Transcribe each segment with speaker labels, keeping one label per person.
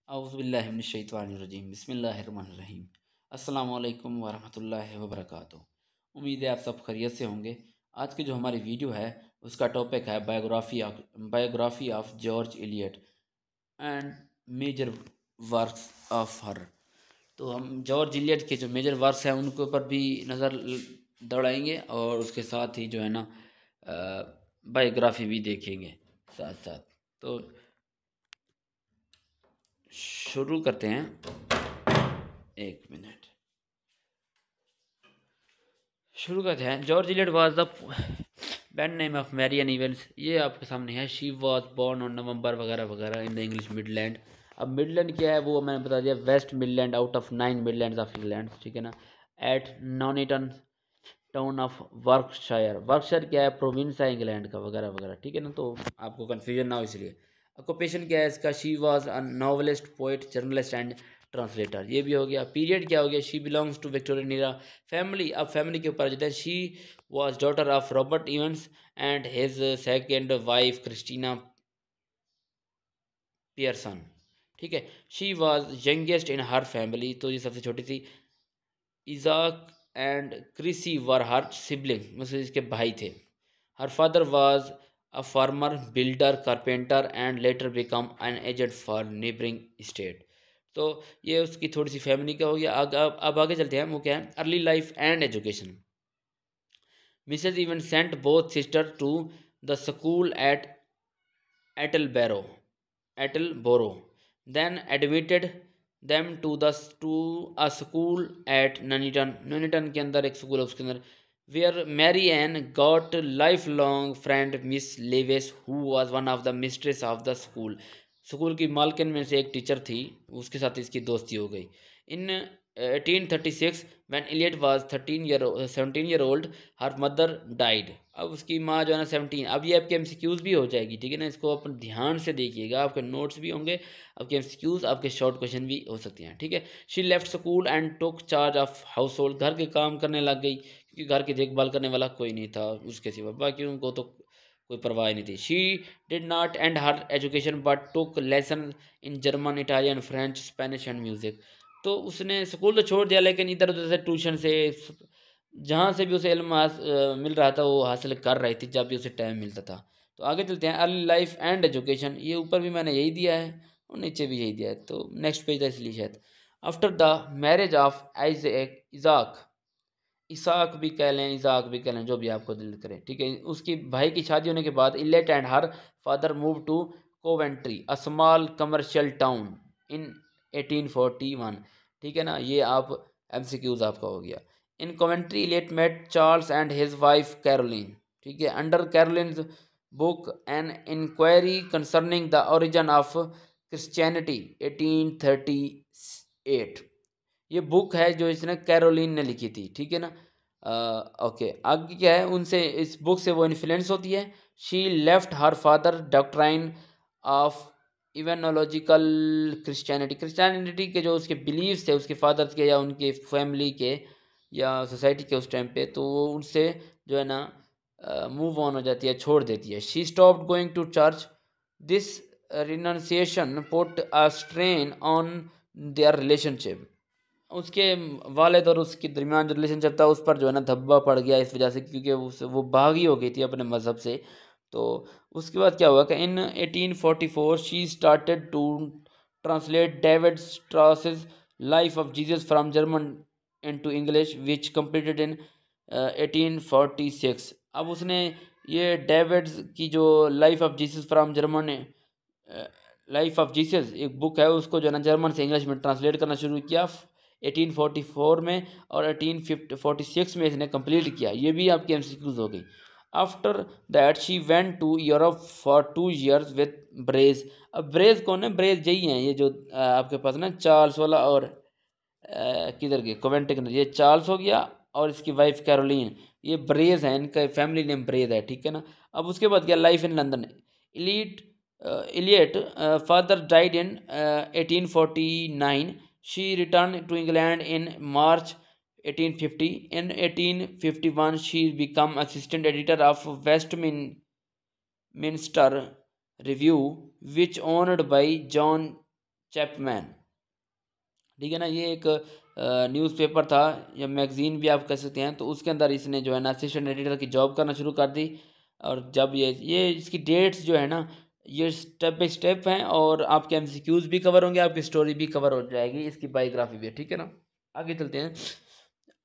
Speaker 1: औज़ुबिल्लाहिमिनश्शैतानिर्रजीम बिस्मिल्लाहिर्रहमानिर्रहीम अस्सलामु अलैकुम वरहमतुल्लाहि वबरकातुहू। उम्मीद है आप सब खैरियत से होंगे। आज की जो हमारी वीडियो है उसका टॉपिक है biography of George Eliot and major works of her. तो हम जॉर्ज इलियट के जो मेजर वर्क्स हैं उनके ऊपर भी नज़र दौड़ाएंगे और उसके साथ ही जो है ना बायोग्राफी भी देखेंगे साथ साथ। तो शुरू करते हैं। एक मिनट, शुरू करते हैं। George Eliot was the pen name of Marian Evans. ये आपके सामने है। She was born on November वगैरह वगैरह इन द इंग्लिश मिडलैंड। अब मिडलैंड क्या है वो मैंने बता दिया, West Midland out of 9 Midlands of England, ठीक है ना। At Nuneaton town of Warwickshire. Warwickshire क्या है, प्रोविंस है इंग्लैंड का वगैरह वगैरह, ठीक है ना। तो आपको कन्फ्यूजन ना हो इसलिए। ऑक्यूपेशन क्या है इसका, she was a novelist, poet, journalist and translator. ये भी हो गया। पीरियड क्या हो गया, she belongs to Victorian era. Family, अब फैमिली के ऊपर आ जाता है। She was daughter of Robert Evans and his second wife Christiana Pearson, ठीक है। She was youngest in her family, तो ये सबसे छोटी थी। Isaac and Chrissey were her sibling, मतलब इसके भाई थे। Her father was a farmer, builder, carpenter and later become an agent for neighbouring state. तो ये उसकी थोड़ी सी फैमिली का हो गया। अब आगे चलते हैं। वो क्या है, early life and education. Mrs Evans sent both sister to the school at Attleborough Attleborough, then admitted them to a school at Nuneaton। Nuneaton के अंदर एक स्कूल है, उसके अंदर where Mary Ann got lifelong friend Miss Lewis who was one of the mistress of the school। School की मालकिन में से एक टीचर थी, उसके साथ इसकी दोस्ती हो गई। इन 1836 when Eliot was 17 year old her mother died। अब उसकी माँ जो है ना 17। अब ये आपके एमसीक्यूज भी हो जाएगी, ठीक है ना। इसको अपन ध्यान से देखिएगा, आपके नोट्स भी होंगे, आपके एमसीक्यूज, आपके शॉर्ट क्वेश्चन भी हो सकते हैं, ठीक है। She left school and took charge of house hold. घर के काम करने लग गई क्योंकि घर की देखभाल करने वाला कोई नहीं था उसके सिवा, बाकी उनको तो कोई परवाह नहीं थी। She did not and her education but took lesson in German, Italian, French, Spanish and music. तो उसने स्कूल तो छोड़ दिया लेकिन इधर उधर से ट्यूशन से जहाँ से भी उसे इल्म मिल रहा था वो हासिल कर रही थी जब भी उसे टाइम मिलता था। तो आगे चलते हैं। अर्ली लाइफ एंड एजुकेशन, ये ऊपर भी मैंने यही दिया है और नीचे भी यही दिया है, तो नेक्स्ट पेज था इसलिए शायद। After the marriage of Isaac, Isaac भी कह लें, इजाक भी कह लें, जो भी आपको दिल करे, ठीक है। उसकी भाई की शादी होने के बाद Eliot and her father move to Coventry, a small commercial town, in 1841, ठीक है ना। ये आप एमसीक्यूज आपका हो गया। In Coventry Eliot met Charles and his wife Caroline, ठीक है। Under Caroline book an inquiry concerning the origin of Christianity 1838। ये बुक है जो इसने कैरोलिन ने लिखी थी, ठीक है ना। ओके, आगे क्या है, उनसे इस बुक से वो इन्फ्लुएंस होती है। She left her father doctrine of evangelical Christianity. Christianity के जो उसके बिलीव्स थे उसके फादर्स के या उनके फैमिली के या सोसाइटी के उस टाइम पे, तो वो उनसे जो है ना मूव ऑन हो जाती है, छोड़ देती है। She stopped going to church. This renunciation put a strain on their relationship. उसके वालिद और उसके दरमियान जो रिलेशनशिप था उस पर जो है ना धब्बा पड़ गया इस वजह से, क्योंकि वो भागी हो गई थी अपने मज़हब से। तो उसके बाद क्या हुआ कि in 1844 she started to translate David Strauss's life of Jesus from German into English which completed in 1846। अब उसने ये डेविड की जो life of Jesus from German, life of Jesus एक बुक है, उसको जो है ना जर्मन से इंग्लिश में ट्रांसलेट करना शुरू किया 1844 में, और 1846 में इसने कंप्लीट किया। ये भी आपकी एमसीक्यूज हो गई। After that she went to Europe for 2 years with Brays. अब ब्रेज कौन है, ब्रेज यही है ये जो आपके पास ना चार्ल्स वाला और किधर के कोवेंट के अंदर, ये चार्ल्स हो गया और इसकी वाइफ कैरोलिन, ये ब्रेज है, इनका फैमिली नेम ब्रेज है, ठीक है ना। अब उसके बाद क्या, life in London. Eliot Eliot father died in 1849। She returned to England in March 1850। In 1851 she became assistant editor of Westminster Review, which owned by John Chapman, ठीक है ना। ये एक न्यूज़पेपर था या मैगज़ीन भी आप कह सकते हैं। तो उसके अंदर इसने जो है ना असिस्टेंट एडिटर की जॉब करना शुरू कर दी। और जब ये इसकी डेट्स जो है ना ये स्टेप बाय स्टेप हैं, और आपके एमसीक्यूज़ भी कवर होंगे, आपकी स्टोरी भी कवर हो जाएगी, इसकी बायोग्राफी भी है, ठीक है ना। आगे चलते हैं।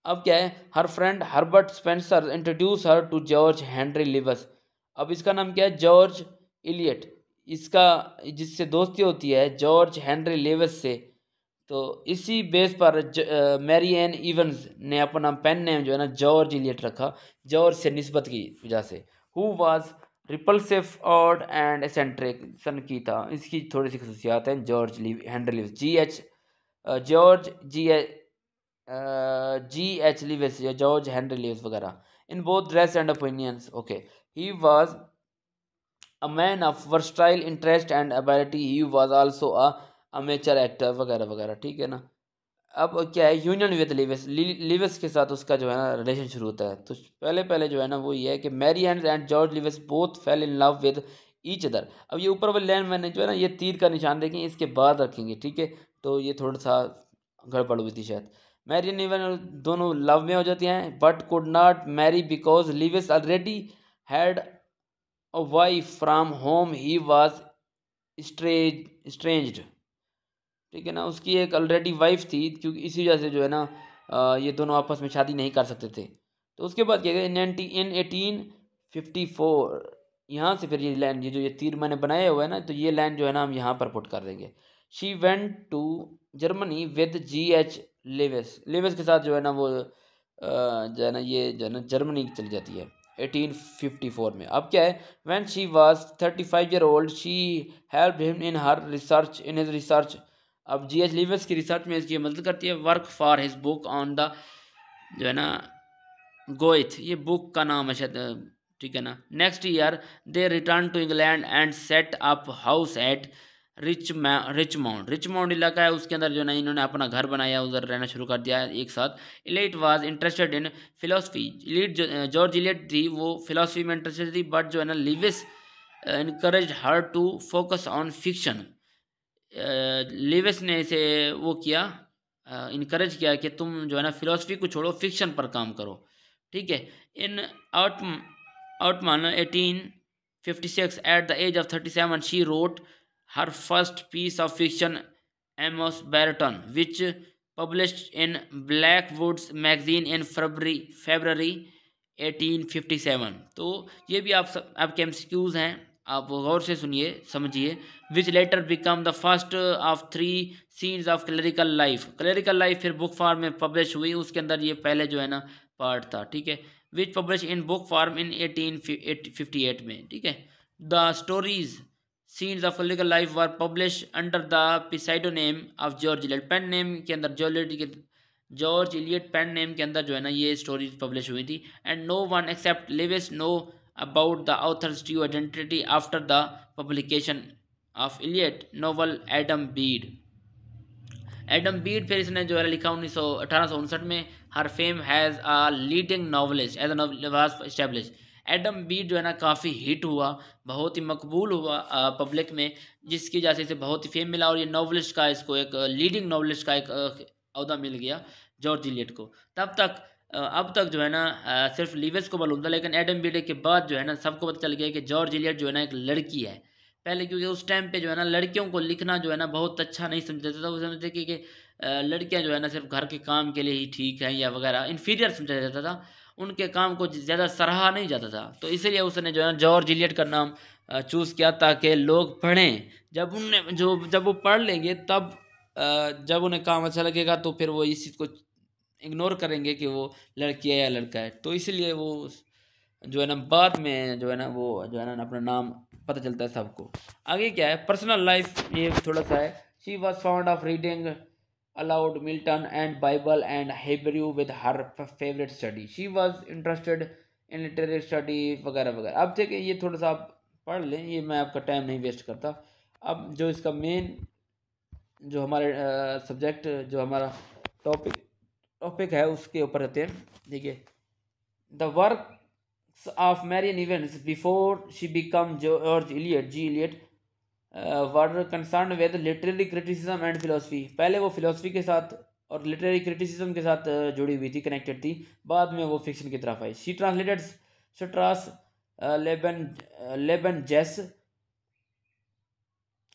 Speaker 1: अब क्या है, her friend Herbert Spencer introduce her to George Henry Lewes. अब इसका नाम क्या है, जॉर्ज इलियट। इसका जिससे दोस्ती होती है जॉर्ज हेनरी लिवस से, तो इसी बेस पर मैरी एन इवंस ने अपना पेन नेम जो है ना जॉर्ज इलियट रखा, जॉर्ज से निस्बत की वजह से। Who was repulsive odd and eccentric son की था। इसकी थोड़ी सी खसूसियात हैं George Henry Lewes. George G H Lewes या जॉर्ज हेनरी लिविस वगैरह, in both dress and opinions. Okay, he was a man of versatile interest and ability, he was also a amateur actor वगैरह वगैरह, ठीक है ना। अब क्या है, यूनियन विद लिविस, लिविस के साथ उसका जो है ना रिलेशन शुरू होता है। तो पहले पहले जो है ना वो ये है कि Mary and George Lewes both fell in love with each other. अब ये ऊपर वाली लाइन मैंने जो है ना ये तीर का निशान देखें, इसके बाद रखेंगे, ठीक है। तो ये थोड़ा सा गड़बड़ हुई थी शायद। मैरी एंड इवन दोनों लव में हो जाती हैं, but could not marry because Lewes already had a wife from home he was estranged, ठीक है ना। उसकी एक ऑलरेडी वाइफ थी, क्योंकि इसी वजह से जो है ना ये दोनों आपस में शादी नहीं कर सकते थे। तो उसके बाद क्या गया, इन 1854, यहाँ से फिर ये लाइन, ये जो ये तीर मैंने बनाया हुआ है ना, तो ये लाइन जो है ना हम यहाँ पर पुट कर देंगे। She went to Germany with G H Lewes के साथ जो है ना वो जो है ना ये जो है ना जर्मनी चली जाती है 1854 में। अब क्या है, when she was 35 year old she help him in her research in his research. अब जी एच लिविस की रिसर्च में इसकी मदद करती है, work for his book on the जो है ना गोइथ, ये बुक का नाम है शायद, ठीक है ना। Next year they return to England and set up house at Richmond इलाका है उसके अंदर जो है ना इन्होंने अपना घर बनाया, उधर रहना शुरू कर दिया एक साथ। Eliot was interested in philosophy, George Eliot थी वो फिलोसफी में इंटरेस्टेड थी, बट जो है ना Lewes encourage her to focus on fiction. Lewes ने इसे वो किया, इनकरेज किया कि तुम जो है ना फिलोसफी को छोड़ो, फिक्शन पर काम करो, ठीक है। In out autumn 1856 at the age of 37 she wrote her first piece of fiction Amos Barton which published in Blackwood's magazine in February 1857। तो ये भी आपके एमसीक्यूज हैं, आप गौर से सुनिए समझिए। Which later become the first of 3 scenes of clerical life फिर बुक फॉर्म में पब्लिश हुई, उसके अंदर ये पहले जो है ना पार्ट था, ठीक है। Which publish in book form in 1858 में, ठीक है। The stories scenes of clerical life were publish under the pseudonym of George Eliot, pen name के अंदर जॉर्ज इलियट पेन नेम के अंदर जो है ना ये स्टोरीज पब्लिश हुई थी। And no one except Lewes know about the author's true identity after the publication of Eliot novel Adam Bede फिर इसने जो है लिखा 1859 में। Her fame has a leading novelist as was establish. Adam Bede जो है ना काफ़ी हिट हुआ, बहुत ही मकबूल हुआ पब्लिक में, जिसकी वजह से इसे बहुत ही फेम मिला, और ये नॉवलिस्ट का इसको एक लीडिंग नॉवलिस्ट का एक अहदा मिल गया जॉर्ज इलियट को। तब तक अब तक जो है ना सिर्फ लिविस को मालूम था, लेकिन एडम बीड के बाद जो है ना सबको पता चल गया कि जॉर्ज इलियट जो है ना एक लड़की है। पहले क्योंकि उस टाइम पे जो है ना लड़कियों को लिखना जो है ना बहुत अच्छा नहीं समझा जाता था, वो समझते कि लड़कियां जो है ना सिर्फ घर के काम के लिए ही ठीक हैं या वगैरह, इन्फीरियर समझा जाता था, उनके काम को ज़्यादा सराहा नहीं जाता था। तो इसलिए उसने जो है ना जॉर्ज इलियट का नाम चूज़ किया ताकि लोग पढ़ें। जब वो पढ़ लेंगे तब जब उन्हें काम अच्छा लगेगा तो फिर वो इस चीज़ को इग्नोर करेंगे कि वो लड़की है या लड़का है। तो इसलिए वो जो है ना बाद में जो है ना वो जो है ना अपना नाम पता चलता है सबको। आगे क्या है, पर्सनल लाइफ ये थोड़ा सा है। She was found of reading allowed Milton and Bible and Hebrew with her favourite study. She was interested in literary study वगैरह वगैरह। अब देखिए ये थोड़ा सा आप पढ़ लें, ये मैं आपका टाइम नहीं वेस्ट करता। अब जो इसका मेन जो हमारे सब्जेक्ट जो हमारा टॉपिक है उसके ऊपर रहते हैं। देखिए, the works of Marian Evans before she become George Eliot G Eliot were concern with literary criticism and philosophy. पहले वो फिलोसफी के साथ और लिटरेरी क्रिटिसिज्म के साथ जुड़ी हुई थी, कनेक्टेड थी। बाद में वो फिक्शन की तरफ आई। She translated Strauss Leben Leben Jesu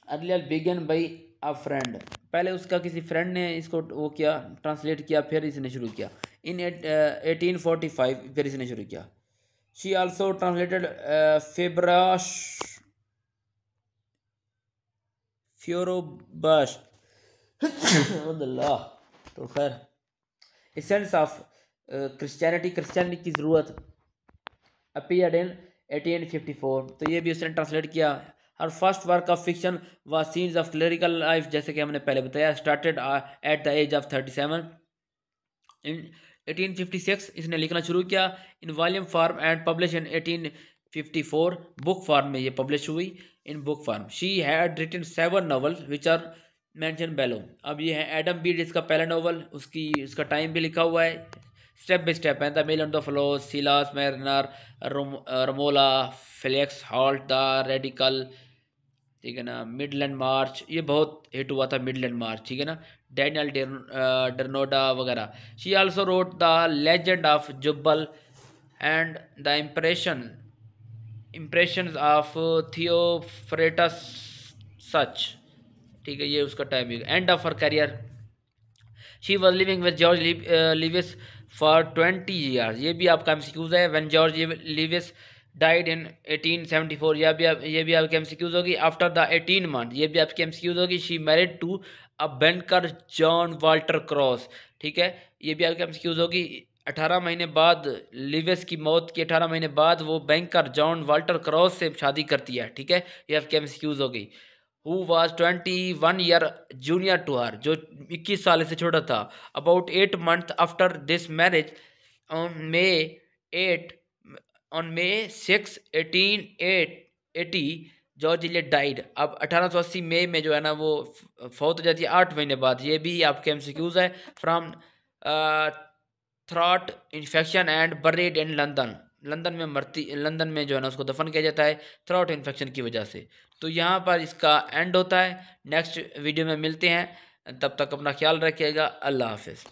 Speaker 1: earlier begun by a friend. पहले उसका किसी फ्रेंड ने इसको वो किया, ट्रांसलेट किया, फिर इसने शुरू किया। इन 1845 फिर इसने शुरू किया। शी आल्सो ट्रांसलेटेड फेब्राश फ्योरोबश अल्लाह। तो खैर एसेंस ऑफ क्रिश्चियनिटी की ज़रूरत अपीयर्ड इन 1854, तो ये भी उसने ट्रांसलेट किया। Her first work of fiction was scenes of clerical life, जैसे कि हमने पहले बताया, started at the age of 37। In 1856 इसने लिखना शुरू किया in volume form and publish in 1854। Book form में ये पब्लिश हुई in book form. She had written 7 novels which are mention below. अब ये है एडम बीड इसका पहला नॉवल, उसका टाइम भी लिखा हुआ है, स्टेप बाय स्टेप है। The Mill on of Floss, Silas Marner, Romola, Felix Holt, the Radical, ठीक है ना, मिडलैंड मार्च, ये बहुत हिट हुआ था मिडलैंड मार्च, ठीक है ना, डैनियल डरनोडा वगैरह। She also wrote the legend of Jubal and the impressions of Theophrastus Such, ठीक है, ये उसका टाइम है। End of her career she was living with George Lewes for 20 years. ये भी आपका एमसीक्यूज है। When George Lewes died in 1874, ये भी आपकी एमसीक्यूज होगी। आफ्टर द 18 मंथ, ये भी आपकी एमसीक्यूज होगी। She married to a banker John Walter Cross, ठीक है, ये भी आपकी एमसीक्यूज होगी। 18 महीने बाद, लिविस की मौत के 18 महीने बाद वो बैंकर जॉन वाल्टर क्रॉस से शादी करती है, ठीक है, ये आपकी एमसीक्यूज होगी। Who was 21 year junior to her, जो 21 साल से छोटा था। About 8 month after this marriage, on May 8 on May 6 1880 George Eliot died. अब 1880 मई में जो है ना वो फौत हो जाती है 8 महीने बाद। ये भी आपके एमसीक्यूज है। From throat infection and buried in London, London में जो है ना उसको दफन किया जाता है थ्रॉट इन्फेक्शन की वजह से। तो यहाँ पर इसका एंड होता है। नेक्स्ट वीडियो में मिलते हैं, तब तक अपना ख्याल रखिएगा। अल्लाह हाफिज़।